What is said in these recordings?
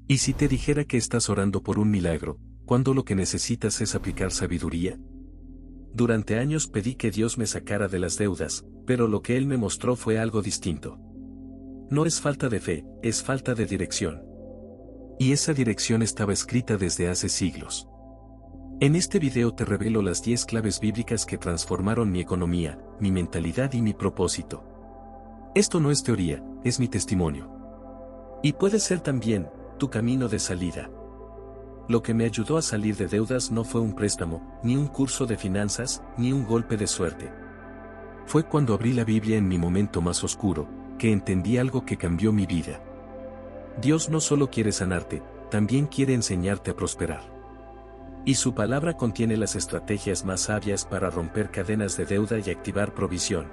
¿Y si te dijera que estás orando por un milagro, cuando lo que necesitas es aplicar sabiduría? Durante años pedí que Dios me sacara de las deudas, pero lo que Él me mostró fue algo distinto. No es falta de fe, es falta de dirección. Y esa dirección estaba escrita desde hace siglos. En este video te revelo las 10 claves bíblicas que transformaron mi economía, mi mentalidad y mi propósito. Esto no es teoría, es mi testimonio. Y puede ser también tu camino de salida. Lo que me ayudó a salir de deudas no fue un préstamo, ni un curso de finanzas, ni un golpe de suerte. Fue cuando abrí la Biblia en mi momento más oscuro, que entendí algo que cambió mi vida. Dios no solo quiere sanarte, también quiere enseñarte a prosperar. Y su palabra contiene las estrategias más sabias para romper cadenas de deuda y activar provisión.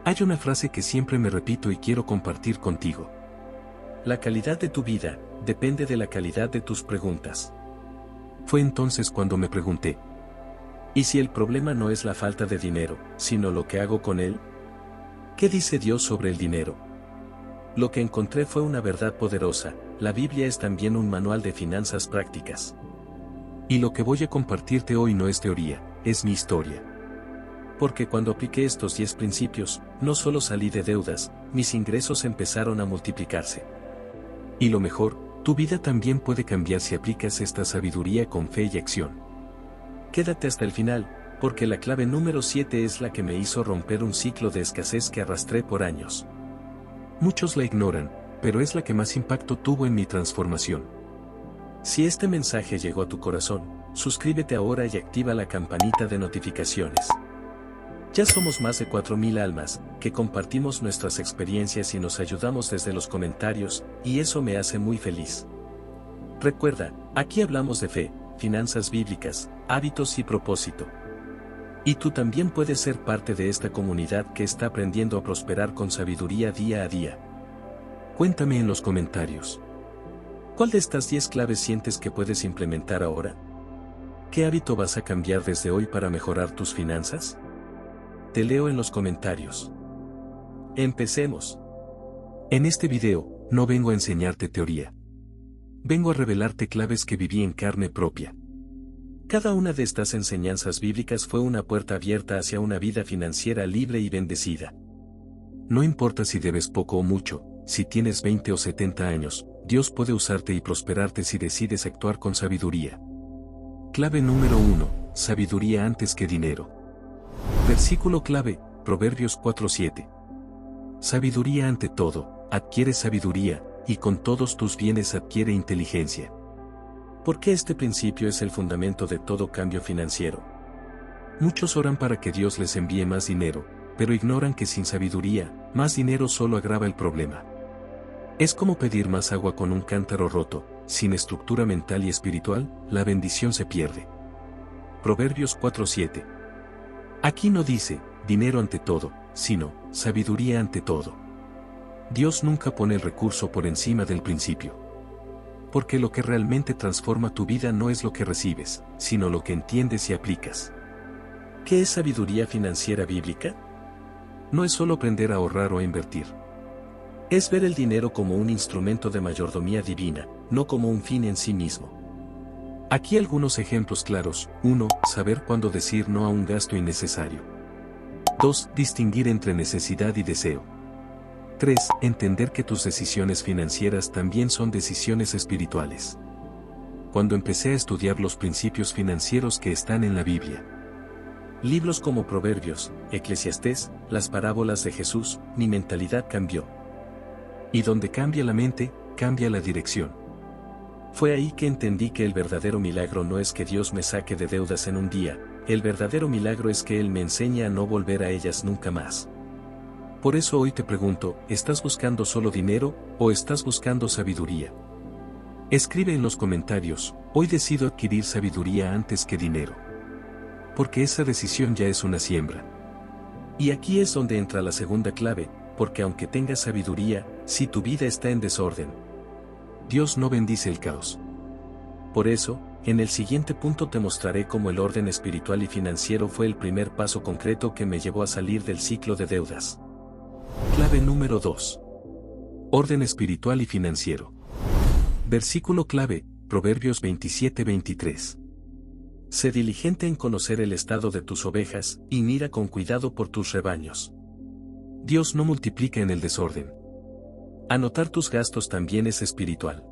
Hay una frase que siempre me repito y quiero compartir contigo. La calidad de tu vida depende de la calidad de tus preguntas. Fue entonces cuando me pregunté, ¿y si el problema no es la falta de dinero, sino lo que hago con él? ¿Qué dice Dios sobre el dinero? Lo que encontré fue una verdad poderosa. La Biblia es también un manual de finanzas prácticas. Y lo que voy a compartirte hoy no es teoría, es mi historia. Porque cuando apliqué estos 10 principios, no solo salí de deudas, mis ingresos empezaron a multiplicarse. Y lo mejor, tu vida también puede cambiar si aplicas esta sabiduría con fe y acción. Quédate hasta el final, porque la clave número 7 es la que me hizo romper un ciclo de escasez que arrastré por años. Muchos la ignoran, pero es la que más impacto tuvo en mi transformación. Si este mensaje llegó a tu corazón, suscríbete ahora y activa la campanita de notificaciones. Ya somos más de 4,000 almas, que compartimos nuestras experiencias y nos ayudamos desde los comentarios, y eso me hace muy feliz. Recuerda, aquí hablamos de fe, finanzas bíblicas, hábitos y propósito. Y tú también puedes ser parte de esta comunidad que está aprendiendo a prosperar con sabiduría día a día. Cuéntame en los comentarios. ¿Cuál de estas 10 claves sientes que puedes implementar ahora? ¿Qué hábito vas a cambiar desde hoy para mejorar tus finanzas? Te leo en los comentarios. Empecemos. En este video, no vengo a enseñarte teoría. Vengo a revelarte claves que viví en carne propia. Cada una de estas enseñanzas bíblicas fue una puerta abierta hacia una vida financiera libre y bendecida. No importa si debes poco o mucho, si tienes 20 o 70 años, Dios puede usarte y prosperarte si decides actuar con sabiduría. Clave número 1. Sabiduría antes que dinero. Versículo clave, Proverbios 4:7. Sabiduría ante todo, adquiere sabiduría, y con todos tus bienes adquiere inteligencia. Porque este principio es el fundamento de todo cambio financiero. Muchos oran para que Dios les envíe más dinero, pero ignoran que sin sabiduría, más dinero solo agrava el problema. Es como pedir más agua con un cántaro roto, sin estructura mental y espiritual, la bendición se pierde. Proverbios 4:7. Aquí no dice, dinero ante todo, sino, sabiduría ante todo. Dios nunca pone el recurso por encima del principio. Porque lo que realmente transforma tu vida no es lo que recibes, sino lo que entiendes y aplicas. ¿Qué es sabiduría financiera bíblica? No es solo aprender a ahorrar o a invertir. Es ver el dinero como un instrumento de mayordomía divina, no como un fin en sí mismo. Aquí algunos ejemplos claros. 1. Saber cuándo decir no a un gasto innecesario. 2. Distinguir entre necesidad y deseo. 3. Entender que tus decisiones financieras también son decisiones espirituales. Cuando empecé a estudiar los principios financieros que están en la Biblia, libros como Proverbios, Eclesiastés, las parábolas de Jesús, mi mentalidad cambió. Y donde cambia la mente, cambia la dirección. Fue ahí que entendí que el verdadero milagro no es que Dios me saque de deudas en un día, el verdadero milagro es que Él me enseña a no volver a ellas nunca más. Por eso hoy te pregunto, ¿estás buscando solo dinero, o estás buscando sabiduría? Escribe en los comentarios, hoy decido adquirir sabiduría antes que dinero. Porque esa decisión ya es una siembra. Y aquí es donde entra la segunda clave, porque aunque tengas sabiduría, si tu vida está en desorden, Dios no bendice el caos. Por eso, en el siguiente punto te mostraré cómo el orden espiritual y financiero fue el primer paso concreto que me llevó a salir del ciclo de deudas. Clave número 2. Orden espiritual y financiero. Versículo clave, Proverbios 27-23. Sé diligente en conocer el estado de tus ovejas, y mira con cuidado por tus rebaños. Dios no multiplica en el desorden. Anotar tus gastos también es espiritual.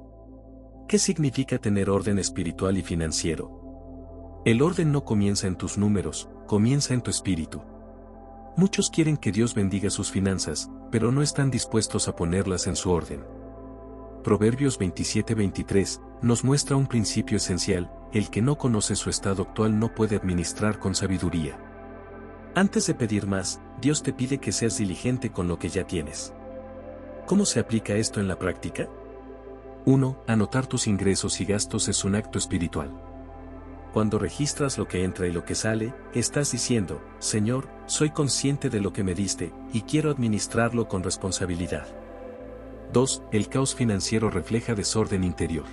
¿Qué significa tener orden espiritual y financiero? El orden no comienza en tus números, comienza en tu espíritu. Muchos quieren que Dios bendiga sus finanzas, pero no están dispuestos a ponerlas en su orden. Proverbios 27-23 nos muestra un principio esencial: el que no conoce su estado actual no puede administrar con sabiduría. Antes de pedir más, Dios te pide que seas diligente con lo que ya tienes. ¿Cómo se aplica esto en la práctica? 1. Anotar tus ingresos y gastos es un acto espiritual. Cuando registras lo que entra y lo que sale, estás diciendo: Señor, soy consciente de lo que me diste, y quiero administrarlo con responsabilidad. 2. El caos financiero refleja desorden interior.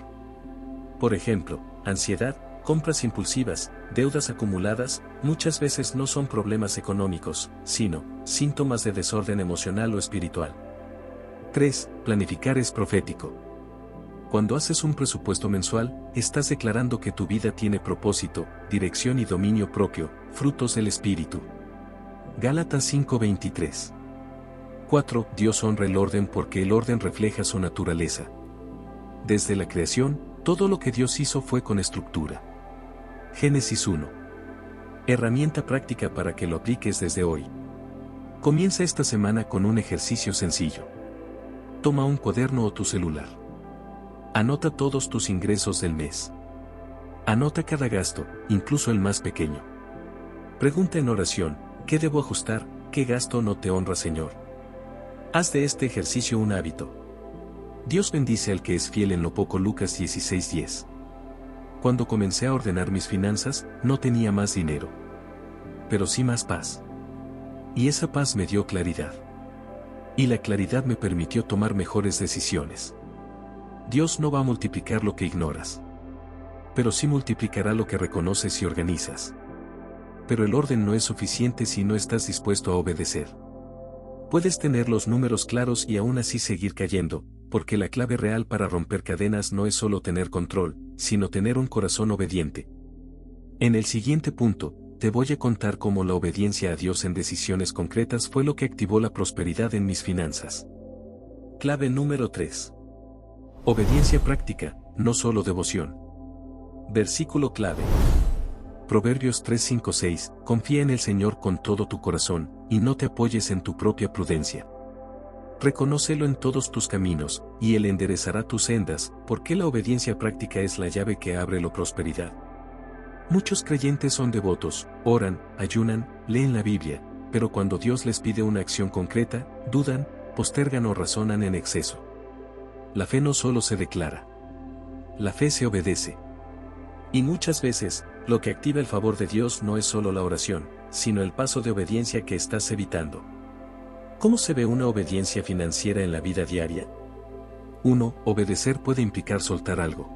Por ejemplo, ansiedad, compras impulsivas, deudas acumuladas, muchas veces no son problemas económicos, sino síntomas de desorden emocional o espiritual. 3. Planificar es profético. Cuando haces un presupuesto mensual, estás declarando que tu vida tiene propósito, dirección y dominio propio, frutos del Espíritu. Gálatas 5:23. 4. Dios honra el orden porque el orden refleja su naturaleza. Desde la creación, todo lo que Dios hizo fue con estructura. Génesis 1. Herramienta práctica para que lo apliques desde hoy. Comienza esta semana con un ejercicio sencillo. Toma un cuaderno o tu celular. Anota todos tus ingresos del mes. Anota cada gasto, incluso el más pequeño. Pregunta en oración: ¿qué debo ajustar? ¿Qué gasto no te honra, Señor? Haz de este ejercicio un hábito. Dios bendice al que es fiel en lo poco. Lucas 16:10. Cuando comencé a ordenar mis finanzas, no tenía más dinero, pero sí más paz. Y esa paz me dio claridad. Y la claridad me permitió tomar mejores decisiones. Dios no va a multiplicar lo que ignoras, pero sí multiplicará lo que reconoces y organizas. Pero el orden no es suficiente si no estás dispuesto a obedecer. Puedes tener los números claros y aún así seguir cayendo, porque la clave real para romper cadenas no es solo tener control, sino tener un corazón obediente. En el siguiente punto, te voy a contar cómo la obediencia a Dios en decisiones concretas fue lo que activó la prosperidad en mis finanzas. Clave número 3. Obediencia práctica, no solo devoción. Versículo clave. Proverbios 3:5-6, confía en el Señor con todo tu corazón, y no te apoyes en tu propia prudencia. Reconócelo en todos tus caminos, y Él enderezará tus sendas, porque la obediencia práctica es la llave que abre la prosperidad. Muchos creyentes son devotos, oran, ayunan, leen la Biblia, pero cuando Dios les pide una acción concreta, dudan, postergan o razonan en exceso. La fe no solo se declara. La fe se obedece. Y muchas veces, lo que activa el favor de Dios no es solo la oración, sino el paso de obediencia que estás evitando. ¿Cómo se ve una obediencia financiera en la vida diaria? 1. Obedecer puede implicar soltar algo.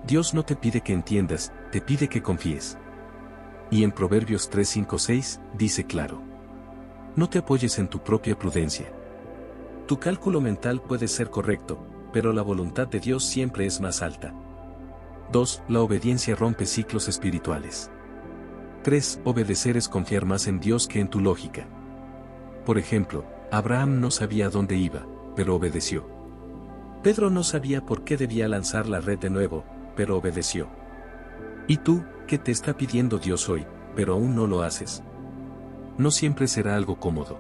Dios no te pide que entiendas, te pide que confíes. Y en Proverbios 3:5-6, dice claro: no te apoyes en tu propia prudencia. Tu cálculo mental puede ser correcto, pero la voluntad de Dios siempre es más alta. 2. La obediencia rompe ciclos espirituales. 3. Obedecer es confiar más en Dios que en tu lógica. Por ejemplo, Abraham no sabía a dónde iba, pero obedeció. Pedro no sabía por qué debía lanzar la red de nuevo, pero obedeció. ¿Y tú, qué te está pidiendo Dios hoy, pero aún no lo haces? No siempre será algo cómodo.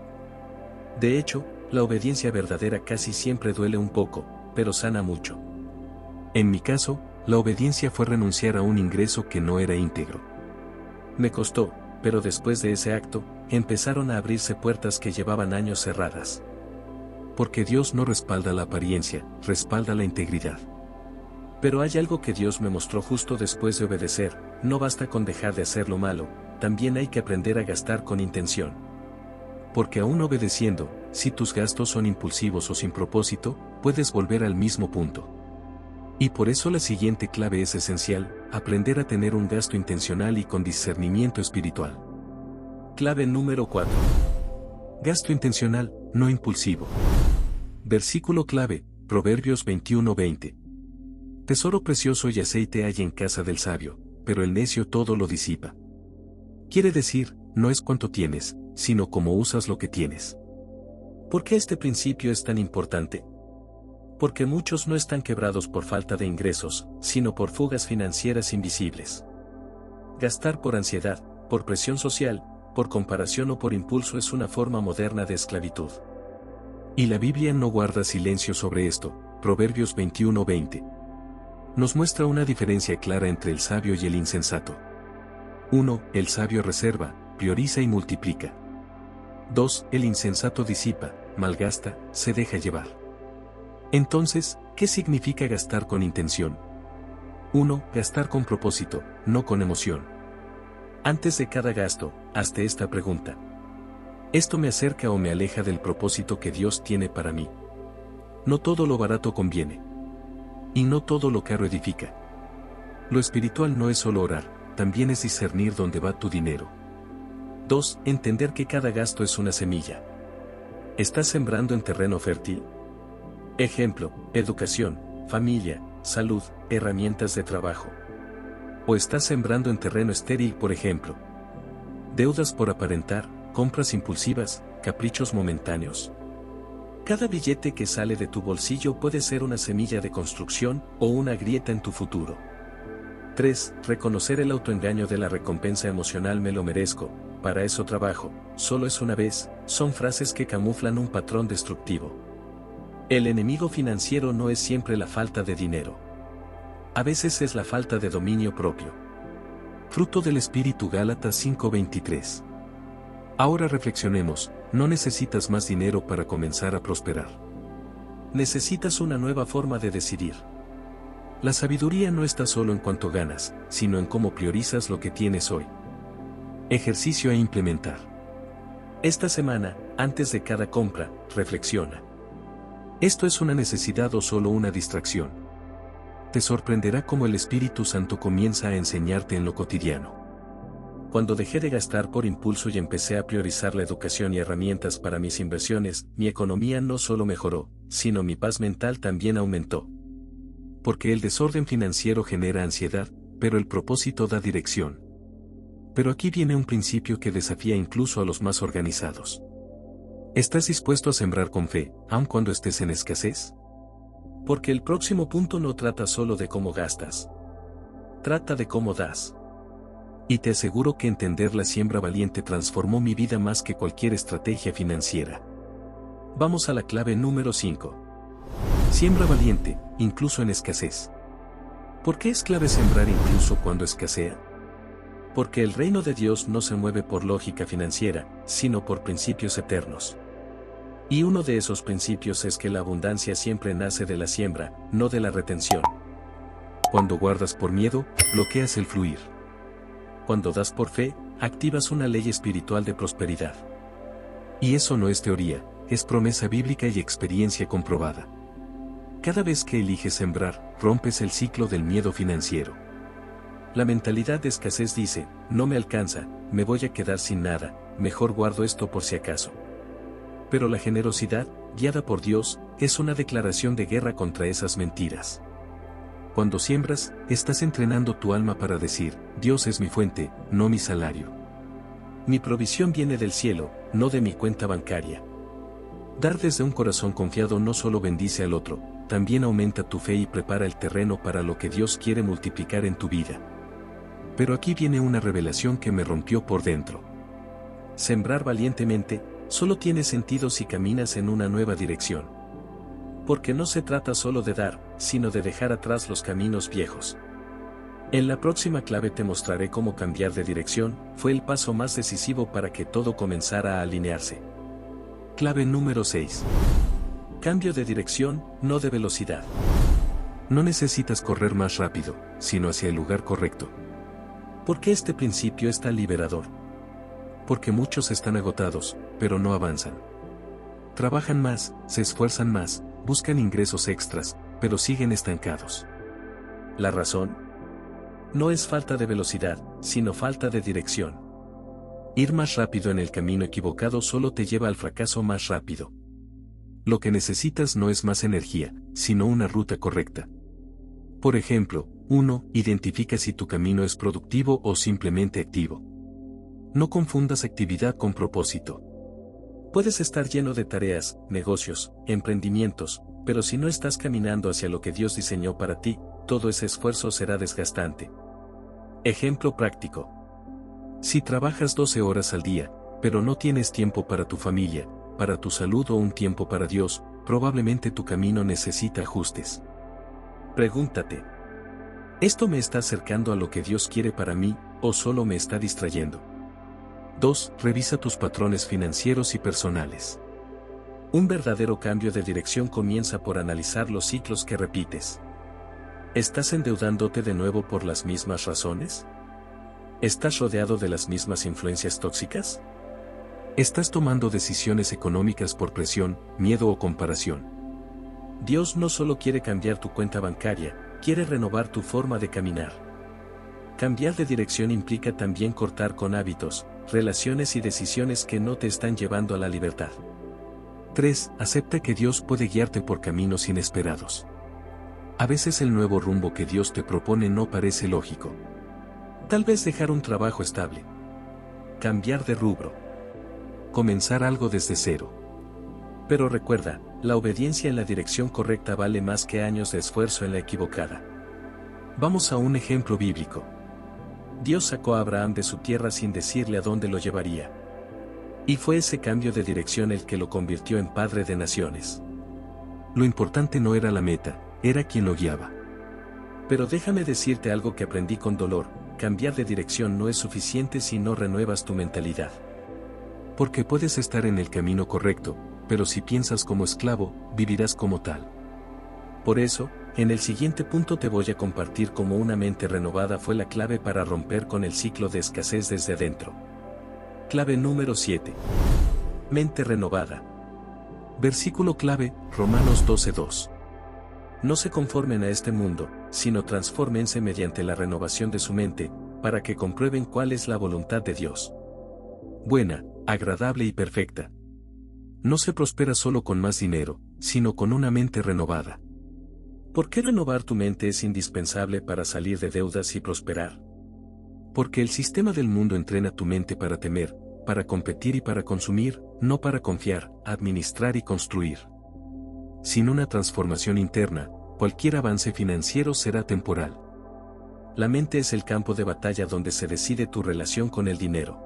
De hecho, la obediencia verdadera casi siempre duele un poco, pero sana mucho. En mi caso, la obediencia fue renunciar a un ingreso que no era íntegro. Me costó, pero después de ese acto, empezaron a abrirse puertas que llevaban años cerradas. Porque Dios no respalda la apariencia, respalda la integridad. Pero hay algo que Dios me mostró justo después de obedecer: no basta con dejar de hacer lo malo, también hay que aprender a gastar con intención. Porque aún obedeciendo, si tus gastos son impulsivos o sin propósito, puedes volver al mismo punto. Y por eso la siguiente clave es esencial: aprender a tener un gasto intencional y con discernimiento espiritual. Clave número 4. Gasto intencional, no impulsivo. Versículo clave, Proverbios 21:20. Tesoro precioso y aceite hay en casa del sabio, pero el necio todo lo disipa. Quiere decir, no es cuánto tienes, sino cómo usas lo que tienes. ¿Por qué este principio es tan importante? Porque muchos no están quebrados por falta de ingresos, sino por fugas financieras invisibles. Gastar por ansiedad, por presión social, por comparación o por impulso es una forma moderna de esclavitud. Y la Biblia no guarda silencio sobre esto. Proverbios 21:20. Nos muestra una diferencia clara entre el sabio y el insensato. 1. El sabio reserva, prioriza y multiplica. 2. El insensato disipa, malgasta, se deja llevar. Entonces, ¿qué significa gastar con intención? 1. Gastar con propósito, no con emoción. Antes de cada gasto, hazte esta pregunta. ¿Esto me acerca o me aleja del propósito que Dios tiene para mí? No todo lo barato conviene. Y no todo lo caro edifica. Lo espiritual no es solo orar, también es discernir dónde va tu dinero. 2. Entender que cada gasto es una semilla. ¿Estás sembrando en terreno fértil? Ejemplo, educación, familia, salud, herramientas de trabajo. ¿O estás sembrando en terreno estéril, por ejemplo? Deudas por aparentar, compras impulsivas, caprichos momentáneos. Cada billete que sale de tu bolsillo puede ser una semilla de construcción o una grieta en tu futuro. 3. Reconocer el autoengaño de la recompensa emocional me lo merezco, para eso trabajo, solo es una vez, son frases que camuflan un patrón destructivo. El enemigo financiero no es siempre la falta de dinero. A veces es la falta de dominio propio. Fruto del Espíritu Gálatas 5:23. Ahora reflexionemos, no necesitas más dinero para comenzar a prosperar. Necesitas una nueva forma de decidir. La sabiduría no está solo en cuánto ganas, sino en cómo priorizas lo que tienes hoy. Ejercicio a implementar. Esta semana, antes de cada compra, reflexiona. ¿Esto es una necesidad o solo una distracción? Te sorprenderá cómo el Espíritu Santo comienza a enseñarte en lo cotidiano. Cuando dejé de gastar por impulso y empecé a priorizar la educación y herramientas para mis inversiones, mi economía no solo mejoró, sino mi paz mental también aumentó. Porque el desorden financiero genera ansiedad, pero el propósito da dirección. Pero aquí viene un principio que desafía incluso a los más organizados. ¿Estás dispuesto a sembrar con fe, aun cuando estés en escasez? Porque el próximo punto no trata solo de cómo gastas. Trata de cómo das. Y te aseguro que entender la siembra valiente transformó mi vida más que cualquier estrategia financiera. Vamos a la clave número 5. Siembra valiente, incluso en escasez. ¿Por qué es clave sembrar incluso cuando escasea? Porque el reino de Dios no se mueve por lógica financiera, sino por principios eternos. Y uno de esos principios es que la abundancia siempre nace de la siembra, no de la retención. Cuando guardas por miedo, bloqueas el fluir. Cuando das por fe, activas una ley espiritual de prosperidad. Y eso no es teoría, es promesa bíblica y experiencia comprobada. Cada vez que eliges sembrar, rompes el ciclo del miedo financiero. La mentalidad de escasez dice, no me alcanza, me voy a quedar sin nada, mejor guardo esto por si acaso. Pero la generosidad, guiada por Dios, es una declaración de guerra contra esas mentiras. Cuando siembras, estás entrenando tu alma para decir, Dios es mi fuente, no mi salario. Mi provisión viene del cielo, no de mi cuenta bancaria. Dar desde un corazón confiado no solo bendice al otro, también aumenta tu fe y prepara el terreno para lo que Dios quiere multiplicar en tu vida. Pero aquí viene una revelación que me rompió por dentro. Sembrar valientemente, solo tiene sentido si caminas en una nueva dirección. Porque no se trata solo de dar, sino de dejar atrás los caminos viejos. En la próxima clave te mostraré cómo cambiar de dirección, fue el paso más decisivo para que todo comenzara a alinearse. Clave número 6. Cambio de dirección, no de velocidad. No necesitas correr más rápido, sino hacia el lugar correcto. ¿Por qué este principio es tan liberador? Porque muchos están agotados, pero no avanzan. Trabajan más, se esfuerzan más, buscan ingresos extras, pero siguen estancados. ¿La razón? No es falta de velocidad, sino falta de dirección. Ir más rápido en el camino equivocado solo te lleva al fracaso más rápido. Lo que necesitas no es más energía, sino una ruta correcta. Por ejemplo, 1. Identifica si tu camino es productivo o simplemente activo. No confundas actividad con propósito. Puedes estar lleno de tareas, negocios, emprendimientos, pero si no estás caminando hacia lo que Dios diseñó para ti, todo ese esfuerzo será desgastante. Ejemplo práctico. Si trabajas 12 horas al día, pero no tienes tiempo para tu familia, para tu salud o un tiempo para Dios, probablemente tu camino necesita ajustes. Pregúntate: ¿esto me está acercando a lo que Dios quiere para mí, o solo me está distrayendo? 2. Revisa tus patrones financieros y personales. Un verdadero cambio de dirección comienza por analizar los ciclos que repites. ¿Estás endeudándote de nuevo por las mismas razones? ¿Estás rodeado de las mismas influencias tóxicas? ¿Estás tomando decisiones económicas por presión, miedo o comparación? Dios no solo quiere cambiar tu cuenta bancaria, quiere renovar tu forma de caminar. Cambiar de dirección implica también cortar con hábitos, relaciones y decisiones que no te están llevando a la libertad. 3. Acepta que Dios puede guiarte por caminos inesperados. A veces el nuevo rumbo que Dios te propone no parece lógico. Tal vez dejar un trabajo estable. Cambiar de rubro. Comenzar algo desde cero. Pero recuerda, la obediencia en la dirección correcta vale más que años de esfuerzo en la equivocada. Vamos a un ejemplo bíblico. Dios sacó a Abraham de su tierra sin decirle a dónde lo llevaría. Y fue ese cambio de dirección el que lo convirtió en padre de naciones. Lo importante no era la meta, era quien lo guiaba. Pero déjame decirte algo que aprendí con dolor: cambiar de dirección no es suficiente si no renuevas tu mentalidad. Porque puedes estar en el camino correcto, pero si piensas como esclavo, vivirás como tal. Por eso, en el siguiente punto te voy a compartir cómo una mente renovada fue la clave para romper con el ciclo de escasez desde adentro. Clave número 7. Mente renovada. Versículo clave, Romanos 12:2. No se conformen a este mundo, sino transfórmense mediante la renovación de su mente, para que comprueben cuál es la voluntad de Dios. Buena, agradable y perfecta. No se prospera solo con más dinero, sino con una mente renovada. ¿Por qué renovar tu mente es indispensable para salir de deudas y prosperar? Porque el sistema del mundo entrena tu mente para temer, para competir y para consumir, no para confiar, administrar y construir. Sin una transformación interna, cualquier avance financiero será temporal. La mente es el campo de batalla donde se decide tu relación con el dinero.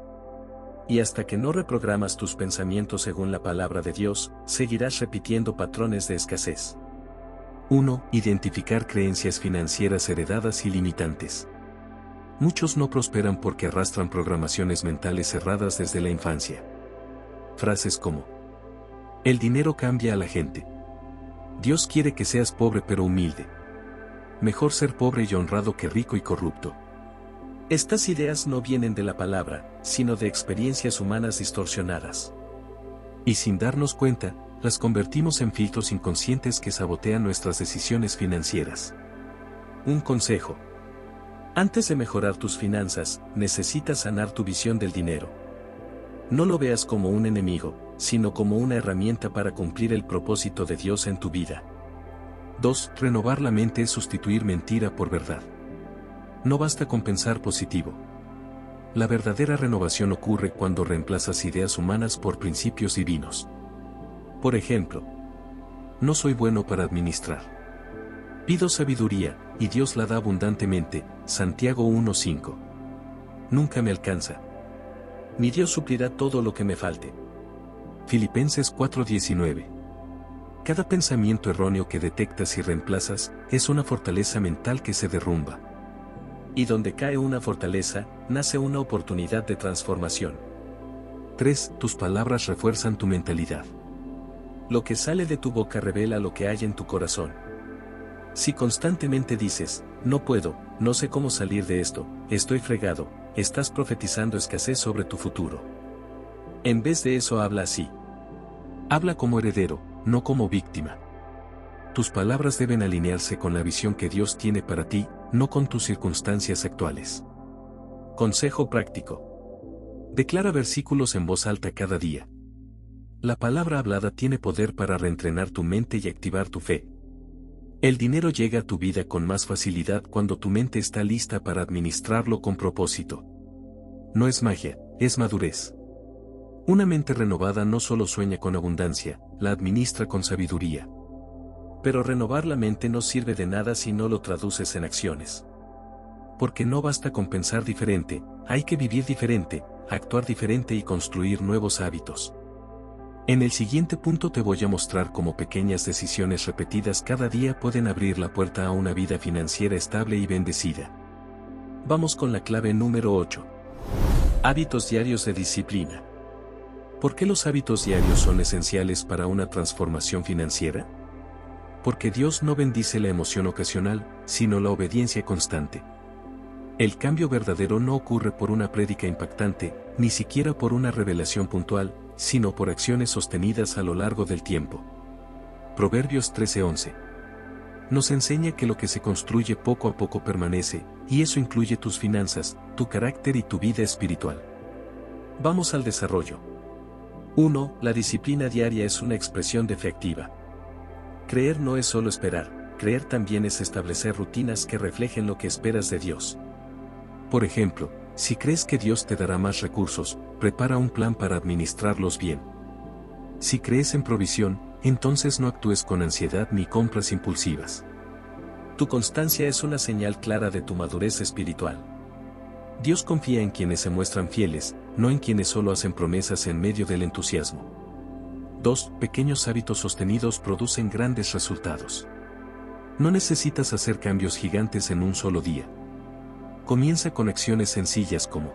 Y hasta que no reprogramas tus pensamientos según la palabra de Dios, seguirás repitiendo patrones de escasez. 1. Identificar creencias financieras heredadas y limitantes. Muchos no prosperan porque arrastran programaciones mentales erradas desde la infancia. Frases como: el dinero cambia a la gente. Dios quiere que seas pobre pero humilde. Mejor ser pobre y honrado que rico y corrupto. Estas ideas no vienen de la palabra, sino de experiencias humanas distorsionadas. Y sin darnos cuenta, las convertimos en filtros inconscientes que sabotean nuestras decisiones financieras. Un consejo. Antes de mejorar tus finanzas, necesitas sanar tu visión del dinero. No lo veas como un enemigo, sino como una herramienta para cumplir el propósito de Dios en tu vida. 2. Renovar la mente es sustituir mentira por verdad. No basta con pensar positivo. La verdadera renovación ocurre cuando reemplazas ideas humanas por principios divinos. Por ejemplo, no soy bueno para administrar. Pido sabiduría, y Dios la da abundantemente, Santiago 1:5. Nunca me alcanza. Mi Dios suplirá todo lo que me falte. Filipenses 4:19. Cada pensamiento erróneo que detectas y reemplazas, es una fortaleza mental que se derrumba. Y donde cae una fortaleza, nace una oportunidad de transformación. 3. Tus palabras refuerzan tu mentalidad. Lo que sale de tu boca revela lo que hay en tu corazón. Si constantemente dices: no puedo, no sé cómo salir de esto, estoy fregado, estás profetizando escasez sobre tu futuro. En vez de eso, habla así. Habla como heredero, no como víctima. Tus palabras deben alinearse con la visión que Dios tiene para ti, no con tus circunstancias actuales. Consejo práctico. Declara versículos en voz alta cada día. La palabra hablada tiene poder para reentrenar tu mente y activar tu fe. El dinero llega a tu vida con más facilidad cuando tu mente está lista para administrarlo con propósito. No es magia, es madurez. Una mente renovada no solo sueña con abundancia, la administra con sabiduría. Pero renovar la mente no sirve de nada si no lo traduces en acciones. Porque no basta con pensar diferente, hay que vivir diferente, actuar diferente y construir nuevos hábitos. En el siguiente punto te voy a mostrar cómo pequeñas decisiones repetidas cada día pueden abrir la puerta a una vida financiera estable y bendecida. Vamos con la clave número 8. Hábitos diarios de disciplina. ¿Por qué los hábitos diarios son esenciales para una transformación financiera? Porque Dios no bendice la emoción ocasional, sino la obediencia constante. El cambio verdadero no ocurre por una prédica impactante, ni siquiera por una revelación puntual, sino por acciones sostenidas a lo largo del tiempo. Proverbios 13:11. Nos enseña que lo que se construye poco a poco permanece, y eso incluye tus finanzas, tu carácter y tu vida espiritual. Vamos al desarrollo. 1. La disciplina diaria es una expresión de fe activa. Creer no es solo esperar, creer también es establecer rutinas que reflejen lo que esperas de Dios. Por ejemplo, si crees que Dios te dará más recursos, prepara un plan para administrarlos bien. Si crees en provisión, entonces no actúes con ansiedad ni compras impulsivas. Tu constancia es una señal clara de tu madurez espiritual. Dios confía en quienes se muestran fieles, no en quienes solo hacen promesas en medio del entusiasmo. 2. Pequeños hábitos sostenidos producen grandes resultados. No necesitas hacer cambios gigantes en un solo día. Comienza con acciones sencillas como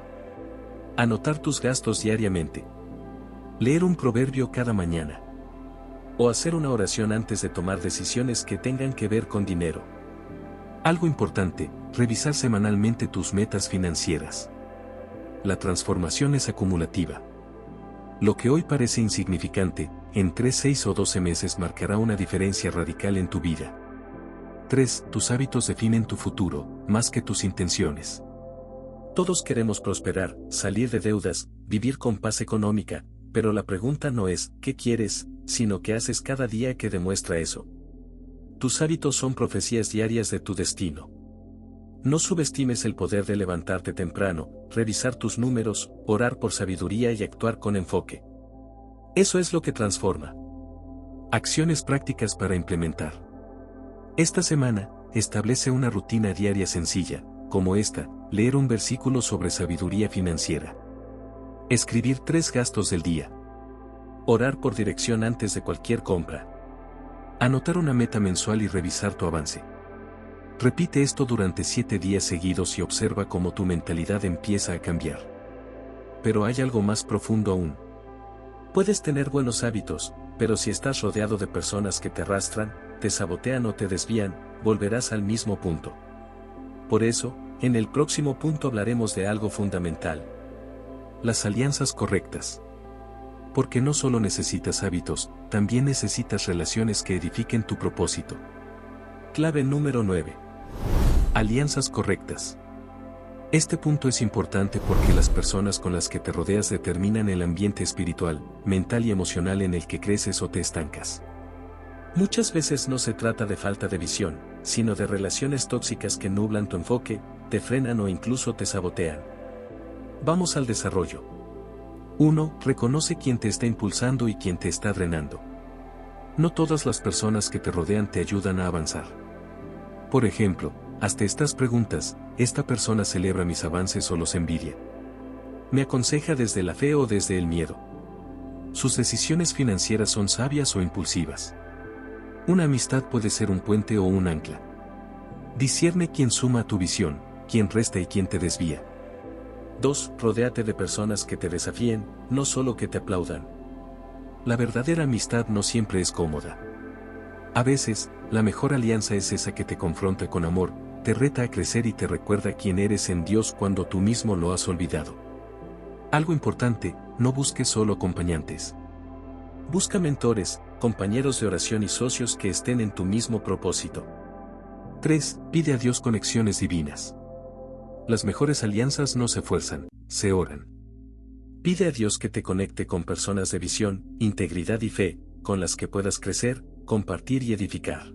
anotar tus gastos diariamente, leer un proverbio cada mañana, o hacer una oración antes de tomar decisiones que tengan que ver con dinero. Algo importante, revisar semanalmente tus metas financieras. La transformación es acumulativa. Lo que hoy parece insignificante, en 3, 6 o 12 meses marcará una diferencia radical en tu vida. 3. Tus hábitos definen tu futuro, más que tus intenciones. Todos queremos prosperar, salir de deudas, vivir con paz económica, pero la pregunta no es ¿qué quieres?, sino ¿qué haces cada día que demuestra eso? Tus hábitos son profecías diarias de tu destino. No subestimes el poder de levantarte temprano, revisar tus números, orar por sabiduría y actuar con enfoque. Eso es lo que transforma. Acciones prácticas para implementar. Esta semana, establece una rutina diaria sencilla, como esta: leer un versículo sobre sabiduría financiera. Escribir 3 gastos del día. Orar por dirección antes de cualquier compra. Anotar una meta mensual y revisar tu avance. Repite esto durante 7 días seguidos y observa cómo tu mentalidad empieza a cambiar. Pero hay algo más profundo aún. Puedes tener buenos hábitos, pero si estás rodeado de personas que te arrastran, te sabotean o te desvían, volverás al mismo punto. Por eso, en el próximo punto hablaremos de algo fundamental: las alianzas correctas. Porque no solo necesitas hábitos, también necesitas relaciones que edifiquen tu propósito. Clave número 9. Alianzas correctas. Este punto es importante porque las personas con las que te rodeas determinan el ambiente espiritual, mental y emocional en el que creces o te estancas. Muchas veces no se trata de falta de visión, sino de relaciones tóxicas que nublan tu enfoque, te frenan o incluso te sabotean. Vamos al desarrollo. 1. Reconoce quién te está impulsando y quién te está drenando. No todas las personas que te rodean te ayudan a avanzar. Por ejemplo, hazte estas preguntas: ¿esta persona celebra mis avances o los envidia? ¿Me aconseja desde la fe o desde el miedo? ¿Sus decisiones financieras son sabias o impulsivas? Una amistad puede ser un puente o un ancla. Discierne quién suma a tu visión, quién resta y quién te desvía. 2. Rodéate de personas que te desafíen, no solo que te aplaudan. La verdadera amistad no siempre es cómoda. A veces, la mejor alianza es esa que te confronta con amor, te reta a crecer y te recuerda quién eres en Dios cuando tú mismo lo has olvidado. Algo importante: no busques solo acompañantes. Busca mentores, compañeros de oración y socios que estén en tu mismo propósito. 3. Pide a Dios conexiones divinas. Las mejores alianzas no se fuerzan, se oran. Pide a Dios que te conecte con personas de visión, integridad y fe, con las que puedas crecer, compartir y edificar.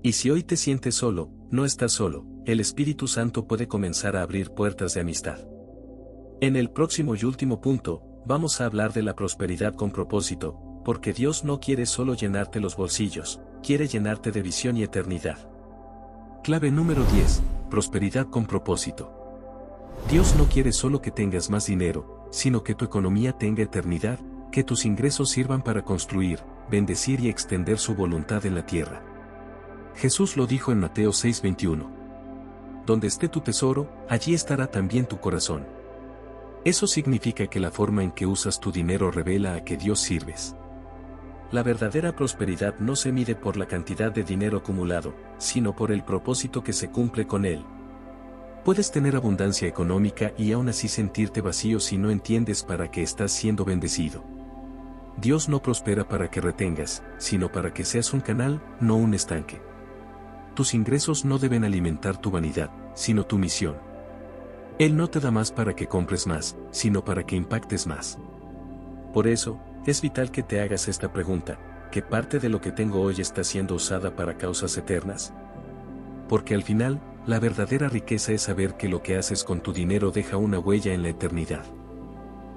Y si hoy te sientes solo, no estás solo, el Espíritu Santo puede comenzar a abrir puertas de amistad. En el próximo y último punto, vamos a hablar de la prosperidad con propósito, porque Dios no quiere solo llenarte los bolsillos, quiere llenarte de visión y eternidad. Clave número 10. Prosperidad con propósito. Dios no quiere solo que tengas más dinero, sino que tu economía tenga eternidad, que tus ingresos sirvan para construir, bendecir y extender su voluntad en la tierra. Jesús lo dijo en Mateo 6:21. Donde esté tu tesoro, allí estará también tu corazón. Eso significa que la forma en que usas tu dinero revela a qué Dios sirves. La verdadera prosperidad no se mide por la cantidad de dinero acumulado, sino por el propósito que se cumple con él. Puedes tener abundancia económica y aún así sentirte vacío si no entiendes para qué estás siendo bendecido. Dios no prospera para que retengas, sino para que seas un canal, no un estanque. Tus ingresos no deben alimentar tu vanidad, sino tu misión. Él no te da más para que compres más, sino para que impactes más. Por eso, es vital que te hagas esta pregunta: ¿qué parte de lo que tengo hoy está siendo usada para causas eternas? Porque al final, la verdadera riqueza es saber que lo que haces con tu dinero deja una huella en la eternidad.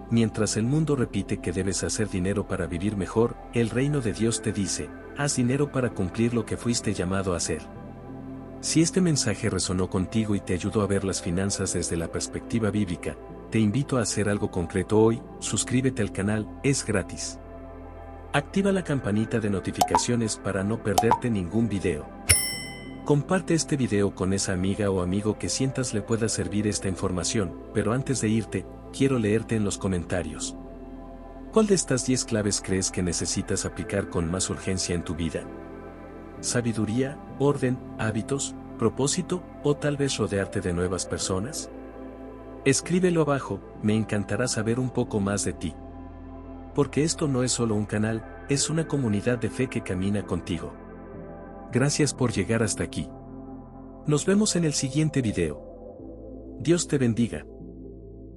Mientras el mundo repite que debes hacer dinero para vivir mejor, el reino de Dios te dice: haz dinero para cumplir lo que fuiste llamado a hacer. Si este mensaje resonó contigo y te ayudó a ver las finanzas desde la perspectiva bíblica, te invito a hacer algo concreto hoy. Suscríbete al canal, es gratis. Activa la campanita de notificaciones para no perderte ningún video. Comparte este video con esa amiga o amigo que sientas le pueda servir esta información, pero antes de irte, quiero leerte en los comentarios. ¿Cuál de estas 10 claves crees que necesitas aplicar con más urgencia en tu vida? ¿Sabiduría, orden, hábitos, propósito, o tal vez rodearte de nuevas personas? Escríbelo abajo, me encantará saber un poco más de ti. Porque esto no es solo un canal, es una comunidad de fe que camina contigo. Gracias por llegar hasta aquí. Nos vemos en el siguiente video. Dios te bendiga.